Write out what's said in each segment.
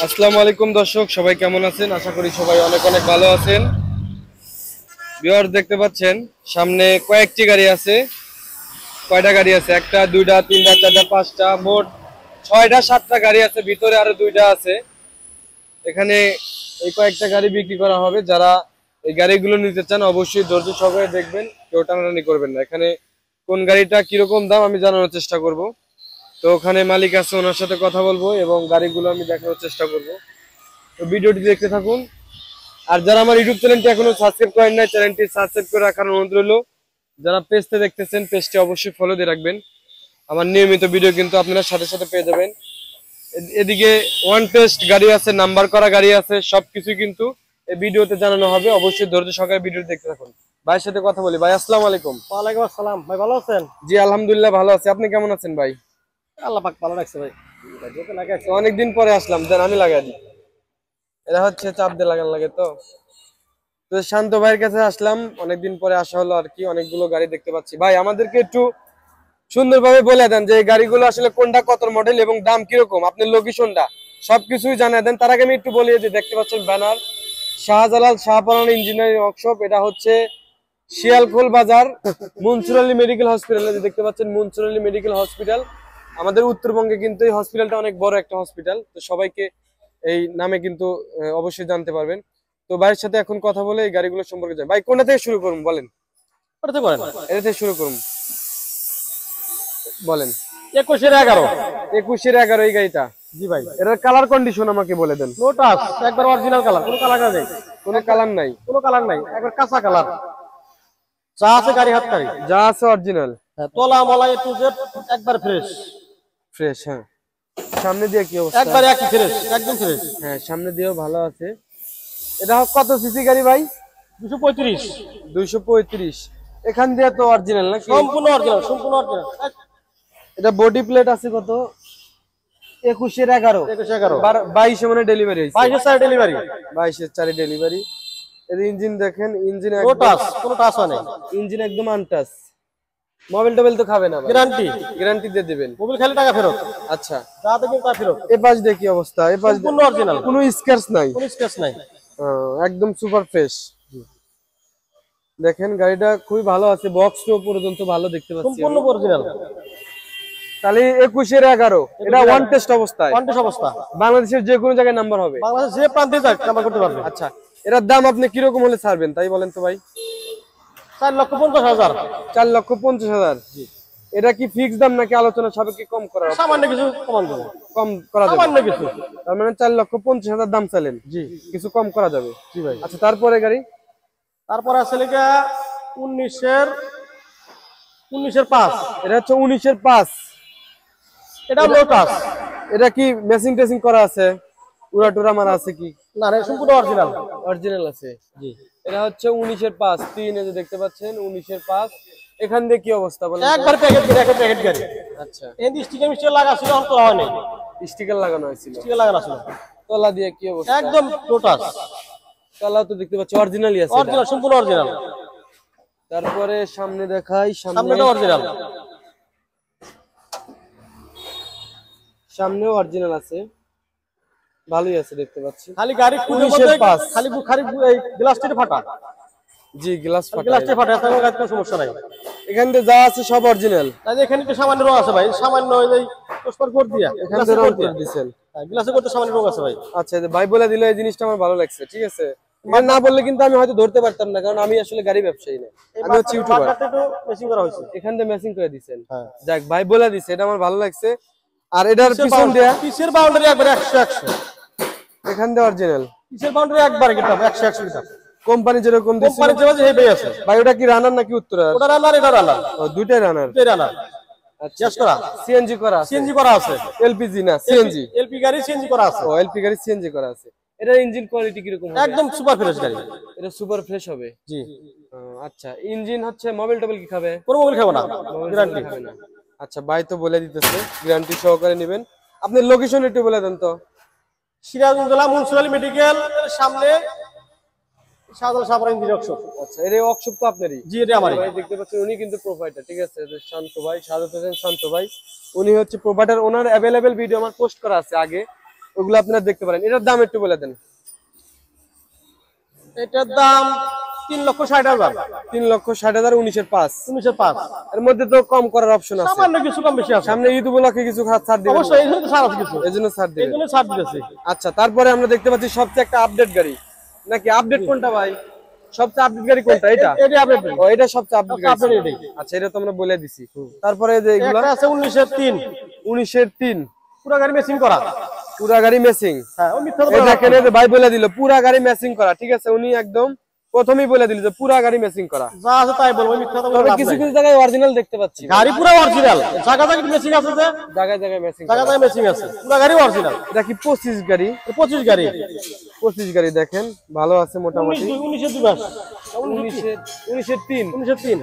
আসসালামু আলাইকুম দর্শক, সবাই কেমন আছেন? আশা করি সবাই অনেক অনেক ভালো আছেন। ভিউয়ার্স, দেখতে পাচ্ছেন সামনে কয়েকটি গাড়ি আছে। কয়টা গাড়ি আছে? একটা, দুইটা, তিনটা, চারটা, পাঁচটা, মোট 6টা 7টা গাড়ি আছে। ভিতরে আরো 2টা আছে। এখানে এই কয়েকটা গাড়ি বিক্রি করা হবে। যারা এই গাড়িগুলো নিতে চান অবশ্যই ধৈর্য সহকারে দেখবেন, কেউ টানাটানি করবেন না। এখানে কোন গাড়িটা কিরকম দাম আমি জানানোর চেষ্টা করব। তো ওখানে মালিক আছে, ওনার সাথে কথা বলবো এবং গাড়িগুলো আমি দেখানোর চেষ্টা করব। তো ভিডিওটি দেখতে থাকুন। আর যারা আমার ইউটিউব চ্যানেলটি এখনো সাবস্ক্রাইব করেন নাই, চ্যানেলটি সাবস্ক্রাইব করে রাখার অনুরোধ রইল। যারা পেজতে দেখতেছেন, পেজটি অবশ্যই ফলো দিয়ে রাখবেন। আমার নিয়মিত ভিডিও কিন্তু আপনারা সাথে সাথে পেয়ে যাবেন। এদিকে ওয়ান টেস্ট গাড়ি আছে, নাম্বার করা গাড়ি আছে, সবকিছু কিন্তু এই ভিডিওতে জানানো হবে। অবশ্যই ধৈর্য সহকারে ভিডিও দেখতে থাকুন। ভাইয়ের সাথে কথা বলি। ভাই, আসসালামু আলাইকুম। ওয়ালাইকুম আসসালাম। ভাই ভালো আছেন? জি আলহামদুলিল্লাহ ভালো আছি। আপনি কেমন আছেন ভাই? আল্লাহ পাক ভালো রাখছে ভাই। অনেকদিন পরে আসলাম, দেন আমি লাগাই দিই। এটা হচ্ছে চাপ দিয়ে লাগান লাগে। তো তো শান্ত ভাইয়ের কাছে আসলাম, অনেকদিন পরে আসা হলো আর কি। অনেকগুলো গাড়ি দেখতে পাচ্ছি। ভাই, আমাদেরকে একটু সুন্দরভাবে বলে দেন যে এই গাড়িগুলো আসলে কোনটা, কত মডেল এবং দাম কিরকম, আপনার লোকেশনটা সবকিছুই জানিয়ে দেন। তার আগে আমি একটু বলি যে দেখতে পাচ্ছেন banner, Shahjalal Shahparan engineering workshop. এটা হচ্ছে শিয়ালখোল বাজার, মনসুর আলী মেডিকেল হসপিটাল। দেখতে পাচ্ছেন মনসুর আলী মেডিকেল হসপিটাল। আমাদের উত্তরবঙ্গে কিন্তু এই হসপিটালটা অনেক বড় একটা হসপিটাল। তো সবাইকে এই নামে কিন্তু অবশ্যই জানতে পারবেন। তো ভাইয়ের সাথে এখন কথা বলে এই গাড়িগুলো সম্পর্কে জানি। ভাই, কোনটা থেকে শুরু করুন বলেন? এটা থেকে শুরু করুন, বলেন। 21-11। 21-11 এই গাড়িটা। জি ভাই। এটার কালার কন্ডিশন আমাকে বলে দেন। লোটাস একবার অরিজিনাল কালার, কোনো কালার নেই। কোনো কালার নাই? কোনো কালার নাই, একবার কাঁচা কালার। যা আছে গাড়ি হাততালি, যা আছে অরিজিনাল। হ্যাঁ, তোলা মলা এ টু জেড একবার ফ্রেশ। ফ্রেশ, হ্যাঁ। সামনে দিয়ে কি অবস্থা? একবার একই ফ্রেশ, একদম ফ্রেশ। হ্যাঁ, সামনে দিয়েও ভালো আছে। এটা কত সিসি গাড়ি ভাই? 235। 235। এখান দিয়ে তো অরিজিনাল নাকি? সম্পূর্ণ অরিজিনাল, সম্পূর্ণ অরিজিনাল। এটা বডি প্লেট আছে কত? 21-11। 22 মানে ডেলিভারি হইছে। 22-4 ডেলিভারি। 22-4 ডেলিভারি। এর ইঞ্জিন দেখেন, ইঞ্জিন লোটাস, কোনো টাচ হয় না। ইঞ্জিন একদম আনটাচ। মোবাইল টোবাইল তো খাবে না? গ্যারান্টি, গ্যারান্টি দিয়ে দিবেন। মোবাইল খালি টাকা ফেরত। আচ্ছা, যা দেখবেন তা ফেরত। এই পাশ দিয়ে কি অবস্থা? এই পাশ সম্পূর্ণ অরিজিনাল, কোনো স্ক্র্যাচ নাই? কোনো স্ক্র্যাচ নাই। একদম সুপার ফ্রেশ। দেখেন গাড়িটা খুবই ভালো আছে, বক্স টো পর্যন্ত ভালো দেখতে পাচ্ছি। সম্পূর্ণ অরিজিনাল। তাহলে 21-11 এটা ওয়ান টেস্ট অবস্থায়। ওয়ান টেস্ট অবস্থা। বাংলাদেশের যে কোনো জায়গায় নাম্বার হবে? বাংলাদেশ যে প্রান্তে যাক নাম্বার করতে পারবে। আচ্ছা, এটার দাম আপনি কিরকম হলে ছাড়বেন তাই বলেন তো ভাই? 4,50,000। 4,50,000। এটা কি ফিক্স দাম নাকি আলোচনা সাপেক্ষে কম করা? সামান্য কিছু কমান দেবো, কম করা যাবে? সামান্য কিছু। তার মানে 4,50,000 দাম চাইলেন? জি, কিছু কম করা যাবে? জি ভাই। আচ্ছা, তারপরে গাড়ি? তারপর আছে লেখা 19-এর 5। এটা হচ্ছে 19-এর 5। এটা লোটাস। এটা কি মেসিং টেসিং করা আছে? উড়া টুরা মারা আছে কি? না রে, সম্পূর্ণ অরিজিনাল। অরিজিনাল আছে। জি, এটা হচ্ছে 19-এর 5। 3 এই যে দেখতে পাচ্ছেন 19-এর 5। এখান দিয়ে কি অবস্থা বলেন? একবার প্যাকেট গাড়ি, একটা প্যাকেট গাড়ি। আচ্ছা, এন্ড স্টিকার মিস্টার লাগা ছিল, অন্ত হয় নাই। স্টিকার লাগানো হয়েছিল? স্টিকার লাগানো ছিল। তলা দিয়ে কি অবস্থা? একদম লোটাস। তলা তো দেখতে পাচ্ছি অরিজিনালই আছে। অরিজিনাল, সম্পূর্ণ অরিজিনাল। তারপরে সামনে দেখাই। সামনেটা অরিজিনাল। সামনেও অরিজিনাল আছে, ভালোই আছে দেখতে পাচ্ছি। খালি গাড়ি 19-এর 5। খালি খালি এই গ্লাসটা ফাটা। জি, গ্লাস ফাটা। গ্লাসটা ফাটা, তাহলে গাড়িতে কোনো সমস্যা নাই। এখান দিয়ে যা আছে সব অরিজিনাল। তাই এখানে তো সামান্য রং আছে ভাই, সামান্য ওই যে পোস্টার কোড দিয়া এখান দিয়ে রং করে দিয়েছেন। গ্লাসে করতে সামান্য রং আছে ভাই। আচ্ছা, ভাই বলে দিলে এই জিনিসটা আমার ভালো লাগছে। ঠিক আছে, মানে না বললে কিন্তু আমি হয়তো ধরতে পারতাম না, কারণ আমি আসলে গাড়ি ব্যবসায়ী না, আমি হচ্ছে ইউটিউবার। বারকারটা একটু মেশিং করা হয়েছে, এখান দিয়ে ম্যাচিং করে দিয়েছেন। হ্যাঁ, যাক, ভাই বলে দিছে, এটা আমার ভালো লাগছে। আর এটার পিছন দিয়ে পিসের বাউন্ডারি একবার 100-100। এখান দিয়ে অরিজিনাল পিসের বাউন্ডারি একবার কিতাব 100-100 কিতাব। কোম্পানি যেরকম দিছে। কোম্পানি যেভাবে হেভি আছে ভাই, ওটা কি রানার নাকি উত্তরা? ওটা রানার, এটা রানার। ও, দুইটাই রানার। দুটোই রানার। আচ্ছা, চেস করা, সিএনজি করা আছে? সিএনজি করা আছে। এলপিজি না সিএনজি? এলপি গাড়ি সিএনজি করা আছে। ও, এলপি গাড়ি সিএনজি করা আছে। এটার ইঞ্জিন কোয়ালিটি কিরকম হবে? একদম সুপার ফ্রেশ গাড়ি। এটা সুপার ফ্রেশ হবে? জি। আচ্ছা, ইঞ্জিন হচ্ছে মোবাইল টোবাইল কি খাবে? কোনো মোবাইল খাবো না, গ্যারান্টি। খাবে না? আচ্ছা, ভাই তো বলে দিতেছে গ্যারান্টি সহকারে নেবেন। আপনি লোকেশন একটু বলে দেন তো। সিরাজগঞ্জ জেলা মনসুর আলী মেডিকেল সামনে শাহজালাল শাহপরান ইঞ্জিনিয়ারিং ওয়ার্কশপ। আচ্ছা, এর ওয়ার্কশপ তো আপনারই? জি, এটা আমারই। ভাই দেখতে পাচ্ছেন উনি কিন্তু প্রোভাইডার। ঠিক আছে, শান্ত ভাই, শাহাদাত হোসেন শান্ত ভাই, উনি হচ্ছে প্রোভাইডার। ওনার অ্যাভেলেবেল ভিডিও আমার পোস্ট করা আছে আগে, ওগুলো আপনারা দেখতে পারেন। এটার দাম একটু বলে দেন। এটার দাম 3,60,000। 3,60,000 19-এর 5। 19,500। এর মধ্যে তো কম করার অপশন আছে, সামান্য কিছু কম বেশি আছে। সামনে ঈদ উপলক্ষে কিছু ছাড় দিবেন? অবশ্যই এই জন্য ছাড় আছে কিছু, এই জন্য ছাড় দিবেন। এই জন্য ছাড় দিতেছি। আচ্ছা, তারপরে আমরা দেখতে পাচ্ছি সবচেয়ে একটা আপডেট গাড়ি, নাকি আপডেট কোনটা ভাই? সবচেয়ে আপডেট গাড়ি কোনটা? এটা এটা আপডেট। ও, এটা সবচেয়ে আপডেট গাড়ি। আপডেট এটাই। আচ্ছা, এটা তো আমরা বলে দিছি। তারপরে যে এগুলো একটা আছে 19,003। 19-এর 3, পুরো গাড়ি মেসিং করা। পুরা গাড়ি মেসিং। হ্যাঁ, ও মিথ্যা এই দেখেন, এই যে ভাই বলে দিল পুরা গাড়ি মেসিং করা। ঠিক আছে, উনি একদম প্রথমেই বলে দিল যে পুরা গাড়ি মেসিং করা। যা আছে তাই বলবো, মিথ্যা তো তবে কিছু কিছু জায়গায় অরিজিনাল দেখতে পাচ্ছি। গাড়ি পুরো অরিজিনাল, জায়গা জায়গা মেসিং আছে, যে জায়গায় জায়গায় মেসিং, জায়গা জায়গা মেসিং আছে, পুরো গাড়ি অরিজিনাল। এটা কি 25 গাড়ি? 25 গাড়ি। 25 গাড়ি দেখেন, ভালো আছে মোটামুটি। 19,002 মাস। 19-এর 3। 19,003।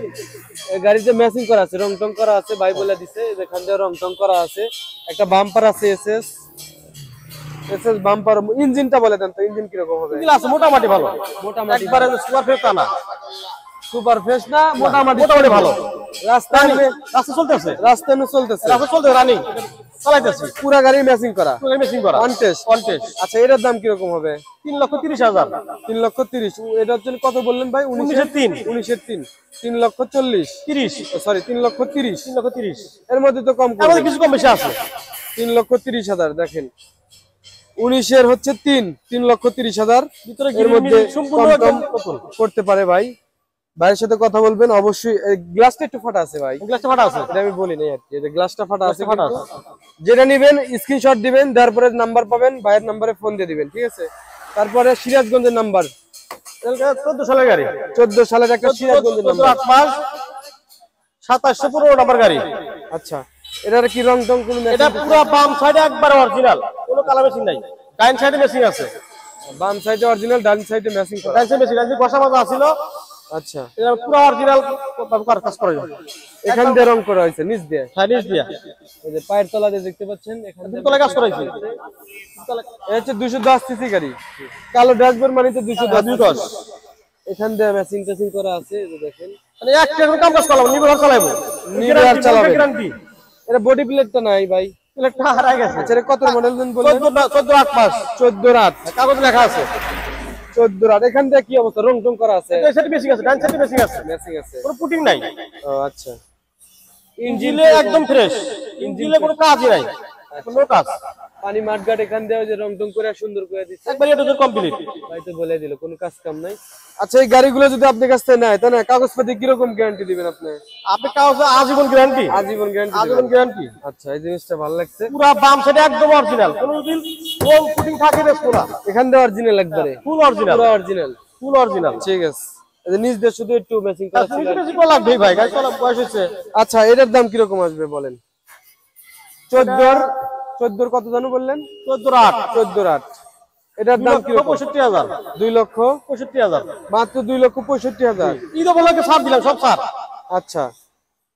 এই গাড়িতে ম্যাচিং করা আছে, রং টং করা আছে, ভাই বলে দিছে। এখান দিয়ে রং টং করা আছে, একটা বাম্পার আছে এসএস বাম্পার। ইঞ্জিনটা বলে দেন তো, ইঞ্জিন কি রকম হবে? এগুলো আছে মোটামুটি ভালো, মোটামুটি একবারে সুপার ফ্রেশ না, সুপার ফ্রেশ না, মোটামুটি ভালো। রাস্তায় রাস্তা চলতেছে, রাস্তায় চলতেছে, রাস্তা চলতে রানিং চালাইতেছি। পুরা গাড়ি ম্যাচিং করা, পুরো মেসিং করা, অন টেস্ট। আচ্ছা, এটার দাম কি রকম হবে? 3,30,000। 3,30,000। এটা হচ্ছে কত বললেন ভাই? 19,003। 19-এর 3, 3,40,000। 30। সরি, 3,30,000। 3,30,000। এর মধ্যে তো কম এর মধ্যে কিছু কম বেশি আছে। 3,30,000 দেখেন। 19-এর হচ্ছে 3,30,000। ভিতরে এর মধ্যে সম্পূর্ণ কম নতুন করতে পারে ভাই। ভাইয়ের সাথে কথা বলবেন অবশ্যই। গ্লাসটা একটু ফাটা আছে ভাই, গ্লাসটা ফাটা আছে, এটা আমি বলি নাই আর কি, গ্লাসটা ফাটা আছে। ফাটা কিন্তু আছে। যেটা নিবেন স্ক্রিনশট দিবেন, তারপরে নাম্বার পাবেন, ভাইয়ের নাম্বারে ফোন দিয়ে দিবেন। ঠিক আছে, তারপরে সিরাজগঞ্জের নাম্বার, 14 সালের গাড়ি, 14 সালের একটা সিরাজগঞ্জের নাম্বার, 8 মাস 2715 নাম্বার গাড়ি। আচ্ছা, এটার কি রং টং কোন? এটা পুরো বাম সাইডে একবার অরিজিনাল, কোনো কালার মেশিন নাই। ডাইন সাইডে মেশিন আছে, বাম সাইডে অরিজিনাল, ডান সাইডে ম্যাচিং করা। ডাইন সাইডে মেশিন আছে, বসা মাজা আছিল। আচ্ছা, এটা পুরো অরিজিনাল কাজ করা যায়। এখান দিয়ে রং করা হয়েছে, নিচ দিয়ে, হ্যাঁ, নিচ দিয়া এই যে পায়ের তলা দিয়ে দেখতে পাচ্ছেন, এখান দিয়ে দুতলা কাজ করা হয়েছে। এটা হচ্ছে 210 সিসি গাড়ি, কালো ড্যাশবোর্ড মানে তো 210। এখান দিয়ে ম্যাচিং টেচিং করা আছে, এই যে দেখেন। মানে একটা কোনো কাম কাজ করলাম, নিবল চালাবো, নিবল চালাবে, গ্যারান্টি। এটা বডি প্লেটটা নাই ভাই, প্লেটটা হারাই গেছে। আচ্ছা, এটা কত মডেল দেন বলেন? 14 8 মাস, 14 রাত, কাগজ লেখা আছে। 14 রাত। এখান দিয়ে কি অবস্থা? রং টং করা আছে, এই সাইডে মেশিন আছে, ডান সাইডে মেশিন আছে, ম্যাচিং আছে, কোনো পুটিং নাই। ও আচ্ছা। ইঞ্জিনে একদম ফ্রেশ, ইঞ্জিনে কোনো কাজই নাই, কোনো কাজ। পানি মাঠঘাট এখান দিয়ে যে রং টং করে সুন্দর করে দিচ্ছে, একবার এটা তো কমপ্লিট। ভাই তো বলে দিল কোনো কাজ কাম নাই। আচ্ছা, এই গাড়িগুলো যদি আপনার কাছ থেকে নেয়, তাই না, কাগজপাতি কিরকম গ্যারান্টি দিবেন আপনি? আপনি কাগজ আজীবন গ্যারান্টি, আজীবন গ্যারান্টি, আজীবন গ্যারান্টি। আচ্ছা, এই জিনিসটা ভালো লাগছে। পুরো বাম সাইডে একদম অরিজিনাল, কোনো দিন কোন পুটিং থাকে না, পুরো এখান দিয়ে অরিজিনাল একবারে, ফুল অরিজিনাল, পুরো অরিজিনাল, ফুল অরিজিনাল। ঠিক আছে। এই যে নিচ দিয়ে শুধু একটু ম্যাচিং করা ছিল। বেশি কো লাগবে ভাই, গাড়ি চালা বয়স হচ্ছে। আচ্ছা, এটার দাম কিরকম আসবে বলেন? 14 কত জানো বললেন? 14 8। 14 রাত। এটার দাম কিরকম? 65,000। 2,65,000, 65,000 মাত্র 2,65,000। ঈদ উপলক্ষে ছাড় দিলাম, সব ছাড়। আচ্ছা,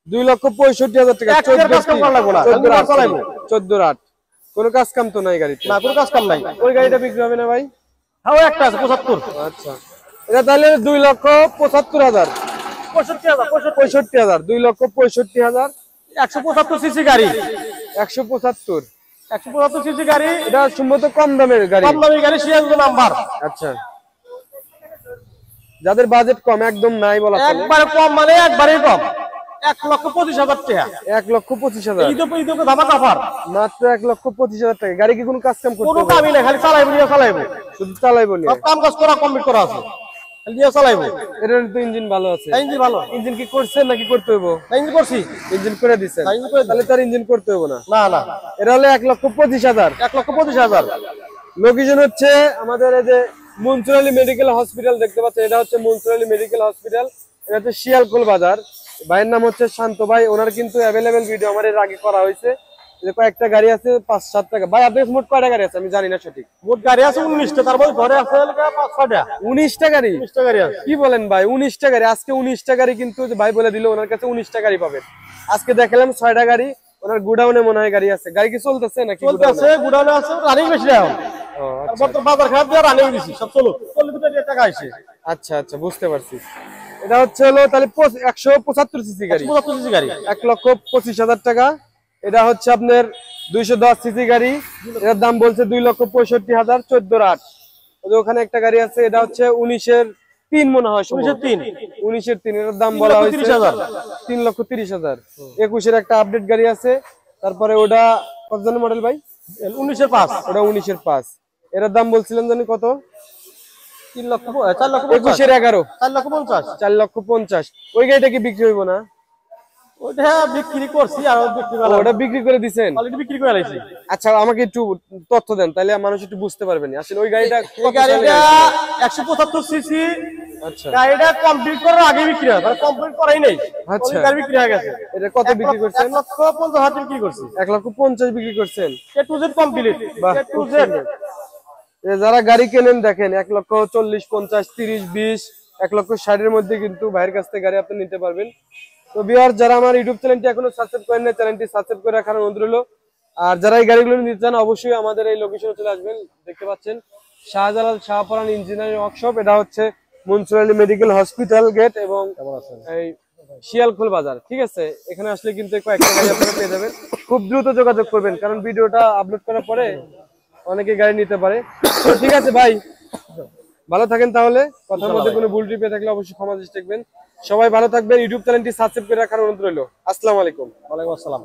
2,65,000 টাকা। 1 কাজ করা লাগবে না, 14 রাত চালাইবো। 14 রাত, কোনো কাজ কাম তো নাই গাড়িতে। না, কোনো কাজ কাম নাই। ওই গাড়িটা বিক্রি হবে না ভাই? হ্যাঁ, একটা আছে 75। আচ্ছা, এটা তাহলে 2,75,000, 65,000, 65,000, 2,65,000, 175 সিসি গাড়ি, 175। 175 সিসি গাড়ি, এটা সম্ভবত কম দামের গাড়ি। কম দামি গাড়ি, সিএনজি নাম্বার। আচ্ছা, যাদের বাজেট কম, একদম নাই বলা চলে, একবারে কম মানে একবারেই কম, 1,25,000 টাকা। 1,25,000, ঈদ ধামাকা অফার, মাত্র 1,25,000 টাকা। গাড়ি কি কোনো কাজ কাম করতে কোনো হবে? কামই নাই, খালি চালাইবো নিয়ে চালাইবো, শুধু চালাইবো নিয়ে। সব কাম কাজ করা কমপ্লিট করা আছে, খালি নিয়ে চালাইবো। এটার তো ইঞ্জিন ভালো আছে। ইঞ্জিন ভালো, ইঞ্জিন কি করছেন নাকি করতে হইব? ইঞ্জিন করছি, ইঞ্জিন করে দিচ্ছেন, ইঞ্জিন করে তাহলে তার ইঞ্জিন করতে হইব না। না না, এটা হলো 1,25,000। 1,25,000। লোকেশন হচ্ছে আমাদের এই যে মনসুর মেডিকেল হসপিটাল দেখতে পাচ্ছেন, এটা হচ্ছে মনসুর মেডিকেল হসপিটাল, এটা হচ্ছে শিয়ালকোল বাজার। ভাইয়ের নাম হচ্ছে শান্ত ভাই, ওনার কিন্তু অ্যাভেলেবেল ভিডিও আমার এর আগে করা হয়েছে। যে কয়েকটা গাড়ি আছে 5-7 টাকা। ভাই আপনার মোট কয়টা গাড়ি আছে আমি জানি না সঠিক। মোট গাড়ি আছে 19টা, তার মধ্যে ঘরে আছে 5-6টা। 19টা গাড়ি? 19টা গাড়ি আছে। কি বলেন ভাই, 19টা গাড়ি? আজকে 19টা গাড়ি কিন্তু ভাই বলে দিল ওনার কাছে 19টা গাড়ি পাবেন। আজকে দেখালাম 6টা গাড়ি, ওনার গোডাউনে মনে হয় গাড়ি আছে। গাড়ি কি চলতেছে নাকি? চলতেছে, গুডাউনে আছে, রানিং বেশি এখন। আর বর্তমান বাজার খারাপ দিয়ে রানিং বেশি, সব চলো 40 টাকা আইছে। আচ্ছা আচ্ছা, বুঝতে পারছি। এটা হচ্ছে হলো তাহলে 175 সিসি গাড়ি, 175 সিসি গাড়ি, 1,25,000 টাকা। এটা হচ্ছে আপনার 210 সিসি গাড়ি, এর দাম বলছে 2,65,000, 14 ওখানে একটা গাড়ি আছে, এটা হচ্ছে 19-এর 3 মনে হয়, 19-এর 3, এর দাম বলা হয়েছে 3,30,000। 21-এর একটা আপডেট গাড়ি আছে, তারপরে ওটা কত জানি মডেল ভাই? 19-এর 5, ওটা 19-এর 5, এর দাম বলছিলেন জানি কত? 3 লক্ষ 4 লক্ষ 21-এর 11, 4 লক্ষ 50। 4,50,000। ওই গাড়িটা কি বিক্রি হইব না? ওটা বিক্রি করছি, আর বিক্রি করা ওটা বিক্রি করে দিছেন? অলরেডি বিক্রি করে আইছি। আচ্ছা, আমাকে একটু তথ্য দেন, তাহলে মানুষ একটু বুঝতে পারবেন আসলে ওই গাড়িটা এই গাড়িটা 175 সিসি। আচ্ছা, গাড়িটা কমপ্লিট করার আগে বিক্রি হয়, মানে কমপ্লিট করাই নাই। আচ্ছা, গাড়ি বিক্রি হয়ে গেছে। এটা কত বিক্রি করছেন? 1,50,000 বিক্রি করছি। 1,50,000 বিক্রি করছেন। এ টু জেড কমপ্লিট। বাহ, এ টু খুব জেড। সুন্দর। যারা গাড়ি কেনেন দেখেন 1,40,000, 50, 30, 20, 1,60,000 এর মধ্যে কিন্তু ভাইয়ের কাছ থেকে গাড়ি আপনি নিতে পারবেন। তো ভিউয়ার্স, যারা আমার ইউটিউব চ্যানেলটি এখনো সাবস্ক্রাইব করেন না, চ্যানেলটি সাবস্ক্রাইব করে রাখার অনুরোধ রইল। আর যারা এই গাড়িগুলো নিতে চান অবশ্যই আমাদের এই লোকেশনে চলে আসবেন। দেখতে পাচ্ছেন শাহজালাল শাহপরান ইঞ্জিনিয়ারিং ওয়ার্কশপ, এটা হচ্ছে মুন্সিপাল মেডিকেল হসপিটাল গেট এবং এই শিয়ালখোল বাজার। ঠিক আছে, এখানে আসলে কিন্তু কয়েকটা গাড়ি আপনারা পেয়ে যাবেন। খুব দ্রুত যোগাযোগ করবেন, কারণ ভিডিওটা আপলোড করার পরে অনেকে গাড়ি নিতে পারে। তো ঠিক আছে ভাই, ভালো থাকেন তাহলে। কথার মধ্যে কোনো ভুল ত্রুটি থাকলে অবশ্যই ক্ষমা দৃষ্টি রাখবেন। সবাই ভালো থাকবেন। ইউটিউব চ্যানেলটি সাবস্ক্রাইব করে রাখার অনুরোধ রইল। আসসালামু আলাইকুম। ওয়ালাইকুম আসসালাম।